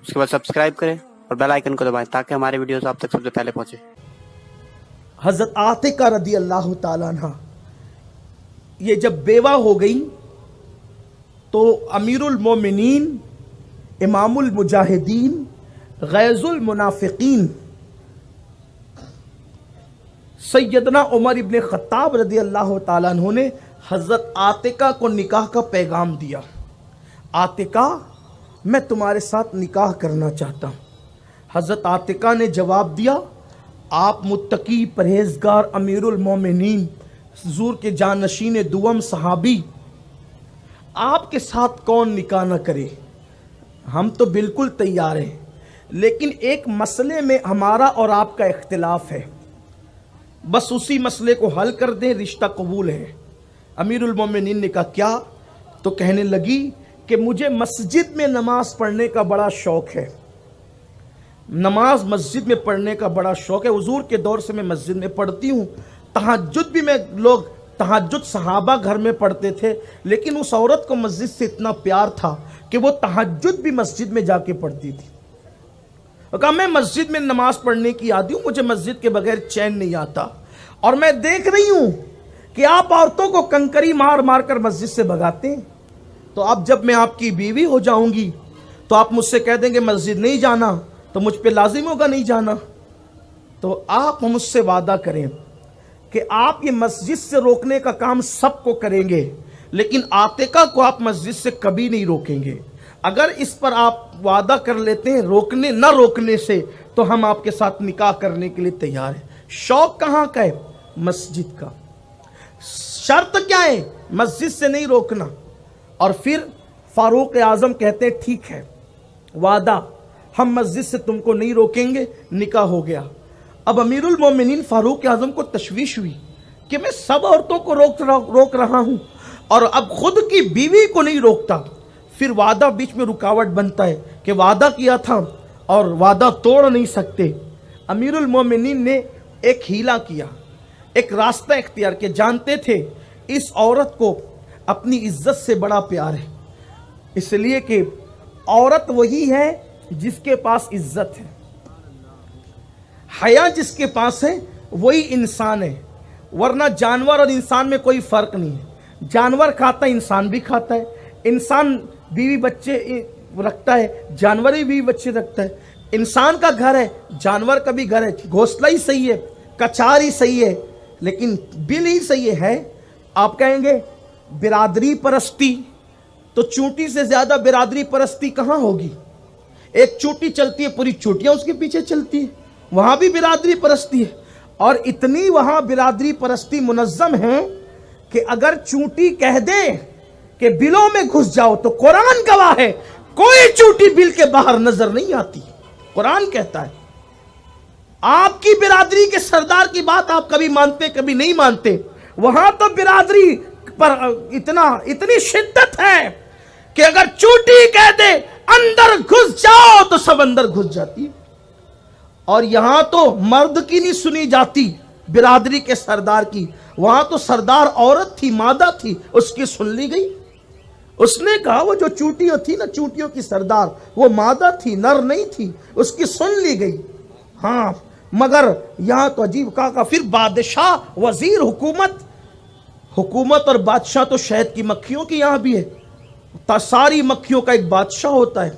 उसके बाद सब्सक्राइब करें और बेल आइकन को दबाएं ताकि हमारे वीडियोस आप तक सबसे पहले पहुंचे। हजरत आतिका रदी अल्लाह ताला अन्हा ये जब बेवा हो गई तो अमीरुल मोमिनीन, इमामुल मुजाहिदीन, गैजुल मुनाफिकीन सैयदना उमर इब्न खत्ताब रदी अल्लाह ताला अन्हु ने हजरत आतिका को निकाह का पैगाम दिया। आतिका, मैं तुम्हारे साथ निकाह करना चाहता हूँ। हजरत आतिका ने जवाब दिया, आप मुत्तकी, परहेजगार, अमीरुल मोमिनीन, हुजूर के जानशीन दुआम सहाबी, आपके साथ कौन निकाह न करे, हम तो बिल्कुल तैयार हैं, लेकिन एक मसले में हमारा और आपका इख्तिलाफ है, बस उसी मसले को हल कर दें, रिश्ता कबूल है। अमीरुल मोमिनीन ने कहा क्या? तो कहने लगी कि मुझे मस्जिद में नमाज पढ़ने का बड़ा शौक़ है, नमाज मस्जिद में पढ़ने का बड़ा शौक़ है। हुजूर के दौर से मैं मस्जिद में पढ़ती हूँ, तहज्जुद भी लोग तहज्जुद सहाबा घर में पढ़ते थे, लेकिन उस औरत को मस्जिद से इतना प्यार था कि वो तहज्जुद भी मस्जिद में जाके पढ़ती थी। और कहा मैं मस्जिद में नमाज पढ़ने की आदी हूँ, मुझे मस्जिद के बगैर चैन नहीं आता, और मैं देख रही हूँ कि आप औरतों को कंकरी मार मार कर मस्जिद से भगाते हैं, तो अब जब मैं आपकी बीवी हो जाऊंगी तो आप मुझसे कह देंगे मस्जिद नहीं जाना, तो मुझ पे लाजिम होगा नहीं जाना। तो आप मुझसे वादा करें कि आप ये मस्जिद से रोकने का काम सबको करेंगे, लेकिन आतिका को आप मस्जिद से कभी नहीं रोकेंगे। अगर इस पर आप वादा कर लेते हैं रोकने न रोकने से, तो हम आपके साथ निकाह करने के लिए तैयार हैं। शौक कहाँ का है? मस्जिद का। शर्त क्या है? मस्जिद से नहीं रोकना। और फिर फारूक आजम कहते हैं ठीक है, वादा, हम मस्जिद से तुमको नहीं रोकेंगे। निकाह हो गया। अब अमीरुल मोमिनीन फारूक आजम को तशवीश हुई कि मैं सब औरतों को रोक रहा हूं और अब खुद की बीवी को नहीं रोकता। फिर वादा बीच में रुकावट बनता है कि वादा किया था और वादा तोड़ नहीं सकते। अमीरुल मोमिनीन ने एक हीला किया, एक रास्ता इख्तियार किया। जानते थे इस औरत को अपनी इज्जत से बड़ा प्यार है, इसलिए कि औरत वही है जिसके पास इज्जत है, हया जिसके पास है वही इंसान है, वरना जानवर और इंसान में कोई फर्क नहीं है। जानवर खाता है, इंसान भी खाता है, इंसान बीवी बच्चे रखता है, जानवर भी बीवी बच्चे रखता है। इंसान का घर है, जानवर का भी घर है, घोंसला ही सही है, कचार ही सही है, लेकिन बिल ही सही है। आप कहेंगे बिरादरी परस्ती, तो चूंटी से ज्यादा बिरादरी परस्ती कहाँ होगी? एक चूंटी चलती है, पूरी चूंटियां उसके पीछे चलती है, वहां भी बिरादरी परस्ती है। और इतनी वहां बिरादरी परस्ती मुनज़्ज़म है कि अगर चूंटी कह दे कि बिलों में घुस जाओ, तो कुरान गवाह है कोई चूंटी बिल के बाहर नजर नहीं आती। कुरान कहता है आपकी बिरादरी के सरदार की बात आप कभी मानते कभी नहीं मानते, वहां तो बिरादरी पर इतनी शिद्दत है कि अगर चूंटी कह दे अंदर घुस जाओ तो सब अंदर घुस जाती। और यहां तो मर्द की नहीं सुनी जाती, बिरादरी के सरदार की। वहां तो सरदार औरत थी, मादा थी, उसकी सुन ली गई। उसने कहा वो जो चूंटियां थी ना, चूंटियों की सरदार, वो मादा थी, नर नहीं थी, उसकी सुन ली गई। हाँ, मगर यहां तो अजीब कहा। फिर बादशाह, वजीर, हुकूमत और बादशाह तो शहद की मक्खियों की यहां भी है। सारी मक्खियों का एक बादशाह होता है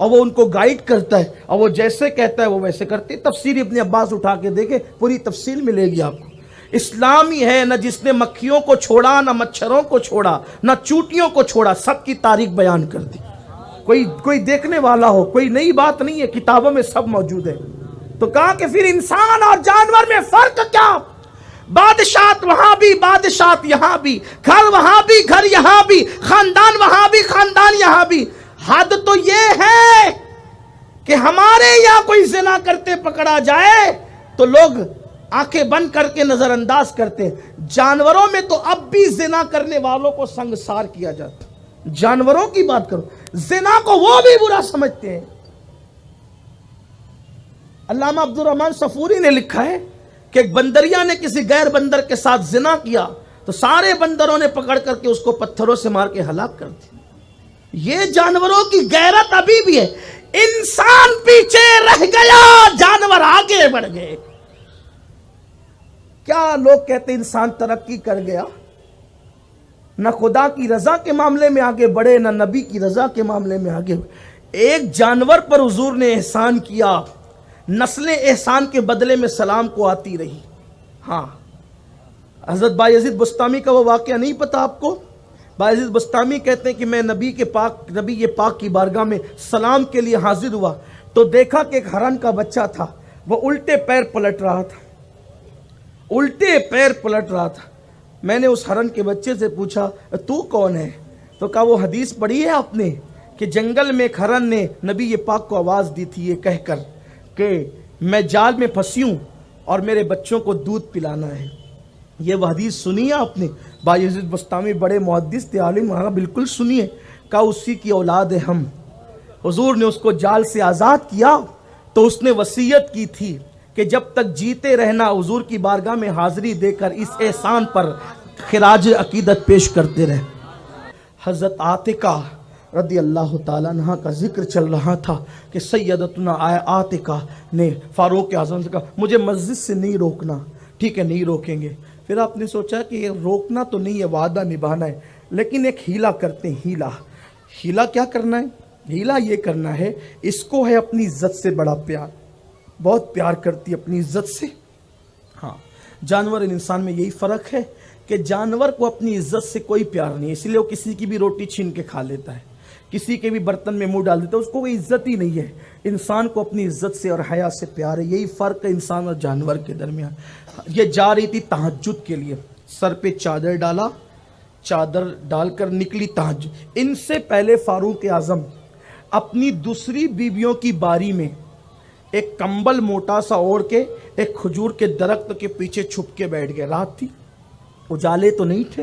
और वो उनको गाइड करता है, और वो जैसे कहता है वो वैसे करते। तफसीर इब्न अब्बास उठा के देखे, पूरी तफसील मिलेगी आपको। इस्लाम ही है न जिसने मक्खियों को छोड़ा, न मच्छरों को छोड़ा, न चूंटियों को छोड़ा, सबकी तारीख बयान कर दी। कोई देखने वाला हो, कोई नई बात नहीं है, किताबों में सब मौजूद है। तो कहा कि फिर इंसान और जानवर में फर्क क्या? बादशाह वहां भी, बादशाह यहां भी, घर वहां भी, घर यहां भी, खानदान वहां भी, खानदान यहां भी। हद तो ये है कि हमारे यहां कोई जिना करते पकड़ा जाए तो लोग आंखें बंद करके नजरअंदाज करते हैं। जानवरों में तो अब भी जिना करने वालों को संगसार किया जाता। जानवरों की बात करो, जिना को वो भी बुरा समझते हैं। अल्लामा अब्दुल रहमान सफूरी ने लिखा है कि एक बंदरिया ने किसी गैर बंदर के साथ जिना किया तो सारे बंदरों ने पकड़ करके उसको पत्थरों से मार के हलाक कर दिया। ये जानवरों की गैरत अभी भी है। इंसान पीछे रह गया, जानवर आगे बढ़ गए। क्या लोग कहते इंसान तरक्की कर गया, न खुदा की रजा के मामले में आगे बढ़े, न नबी की रजा के मामले में आगे बढ़े। एक जानवर पर हुजूर ने एहसान किया, नस्लें एहसान के बदले में सलाम को आती रही। हाँ, हजरत बायजीद बुस्तामी का वो वाक़या नहीं पता आपको? बायजीद बुस्तामी कहते हैं कि मैं नबी पाक की बारगाह में सलाम के लिए हाजिर हुआ तो देखा कि एक हरन का बच्चा था, वो उल्टे पैर पलट रहा था, उल्टे पैर पलट रहा था। मैंने उस हरन के बच्चे से पूछा तू कौन है? तो कहा वो हदीस पढ़ी है आपने कि जंगल में एक हरन ने नबी पाक को आवाज़ दी थी ये कहकर कि मैं जाल में फंसी हूँ और मेरे बच्चों को दूध पिलाना है। ये वह हदीस सुनी है आपने? बायजीद बुस्तामी बड़े मुहद्दिस थे, आलिम। हाँ बिल्कुल सुनिए। कहा उसी की औलाद है हम। हुजूर ने उसको जाल से आज़ाद किया तो उसने वसीयत की थी कि जब तक जीते रहना हुजूर की बारगाह में हाज़िरी देकर इस एहसान पर खिराज अकीदत पेश करते रहे। हज़रत आतिका रदी अल्लाह ताला अन्हा का जिक्र चल रहा था कि सैयदतुना आतिका ने फारूक आज़म से कहा मुझे मस्जिद से नहीं रोकना। ठीक है, नहीं रोकेंगे। फिर आपने सोचा कि ये रोकना तो नहीं है, वादा निभाना है, लेकिन एक हीला करते हैं। हीला क्या करना है? हीला ये करना है, इसको है अपनी इज्जत से बड़ा प्यार, बहुत प्यार करती है अपनी इज्जत से। हाँ, जानवर और इंसान में यही फ़र्क है कि जानवर को अपनी इज्जत से कोई प्यार नहीं है, इसलिए वो किसी की भी रोटी छीन के खा लेता है, किसी के भी बर्तन में मुंह डाल देता है, उसको कोई इज्जत ही नहीं है। इंसान को अपनी इज्जत से और हया से प्यार है। यही फ़र्क है इंसान और जानवर के दरमियान। ये जा रही थी तहज्जुद के लिए, सर पे चादर डाला, चादर डालकर निकली तहज्जुद। इनसे पहले फारूक आज़म अपनी दूसरी बीवियों की बारी में एक कंबल मोटा सा ओढ़ के एक खजूर के दरख्त के पीछे छुप के बैठ गए। रात थी, उजाले तो नहीं थे,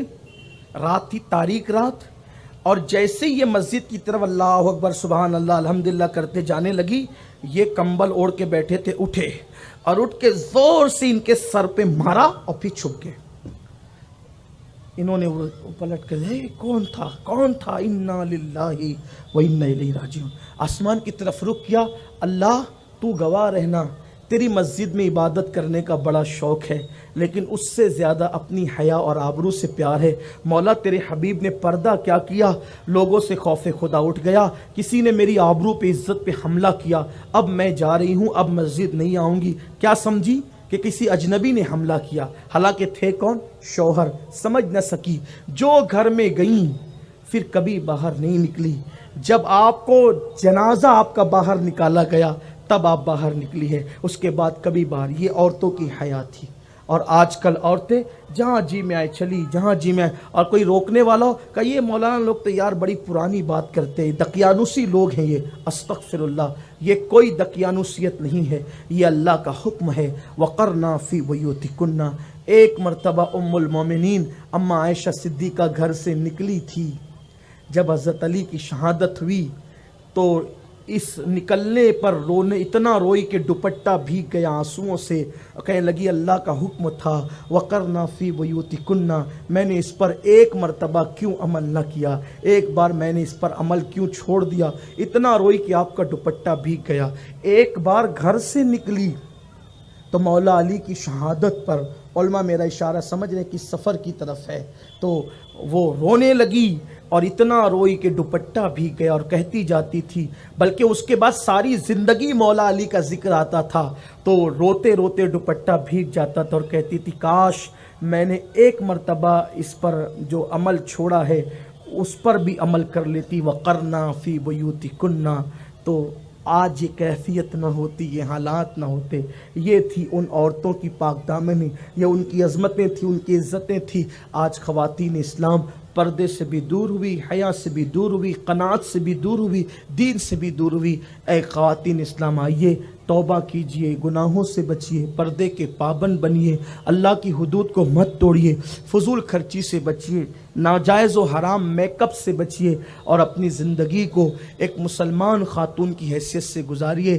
रात थी, तारीक रात। और जैसे ये मस्जिद की तरफ अल्लाह अकबर सुबहान अल्लाह अल्हम्दुलिल्लाह करते जाने लगी, ये कंबल ओढ़ के बैठे थे, उठे और उठ के जोर से इनके सर पे मारा और फिर छुप गए। इन्होंने वो पलट कर कौन था? इन्ना लिल्लाहि व इन्ना इलैहि राजिऊन। आसमान की तरफ रुख किया, अल्लाह तू गवाह रहना, तेरी मस्जिद में इबादत करने का बड़ा शौक़ है, लेकिन उससे ज़्यादा अपनी हया और आबरू से प्यार है। मौला तेरे हबीब ने पर्दा क्या किया, लोगों से खौफ खुदा उठ गया, किसी ने मेरी आबरू पे इज़्ज़त पे हमला किया, अब मैं जा रही हूँ, अब मस्जिद नहीं आऊँगी। क्या समझी कि किसी अजनबी ने हमला किया, हालांकि थे कौन? शौहर। समझ न सकी, जो घर में गई फिर कभी बाहर नहीं निकली। जब आपको जनाजा आपका बाहर निकाला गया तब आप बाहर निकली है, उसके बाद कभी बाहर। ये औरतों की हया थी। और आजकल औरतें जहाँ जी में आए चली, जहाँ जी में आए, और कोई रोकने वाला हो का ये मौलाना लोग तो यार बड़ी पुरानी बात करते हैं, दकियानुसी लोग हैं ये। अस्तगफिरुल्लाह, ये कोई दकियानुसियत नहीं है, ये अल्लाह का हुक्म है। वक़रना फ़ी बुयूतिकुन्ना। एक मरतबा उम्मुल मोमिनीन अम्मा आयशा सिद्दीक़ा घर से निकली थी। जब हज़रत अली की शहादत हुई तो इस निकलने पर रोने, इतना रोई कि दुपट्टा भीग गया आंसुओं से। कहने लगी अल्लाह का हुक्म था वक़रना फ़ी बुयूतिकुन्ना, मैंने इस पर एक मरतबा क्यों अमल न किया, एक बार मैंने इस पर अमल क्यों छोड़ दिया, इतना रोई कि आपका दुपट्टा भीग गया। एक बार घर से निकली तो मौला अली की शहादत पर उलमा मेरा इशारा समझ रहे कि सफ़र की तरफ है, तो वो रोने लगी और इतना रोई कि दुपट्टा भीग गया। और कहती जाती थी, बल्कि उसके बाद सारी ज़िंदगी मौला अली का जिक्र आता था तो रोते रोते दुपट्टा भीग जाता था और कहती थी काश मैंने एक मरतबा इस पर जो अमल छोड़ा है उस पर भी अमल कर लेती। वक़रना फ़ी बुयूतिकुन्ना, तो आज ये कैफियत न होती, ये हालात न होते। ये थी उन औरतों की पाकदामनी, ये उनकी अज़मतें थी, उनकी इज़्ज़तें थी। आज ख़वातीन इस्लाम पर्दे से भी दूर हुई, हया से भी दूर हुई, क़नात से भी दूर हुई, दीन से भी दूर हुई। ऐ ख़वातीन इस्लाम आइए, तौबा कीजिए, गुनाहों से बचिए, पर्दे के पाबंद बनिए, अल्लाह की हुदूद को मत तोड़िए, फजूल खर्ची से बचिए, नाजायज़ व हराम मेकअप से बचिए और अपनी ज़िंदगी को एक मुसलमान ख़ातून की हैसियत से गुजारिए।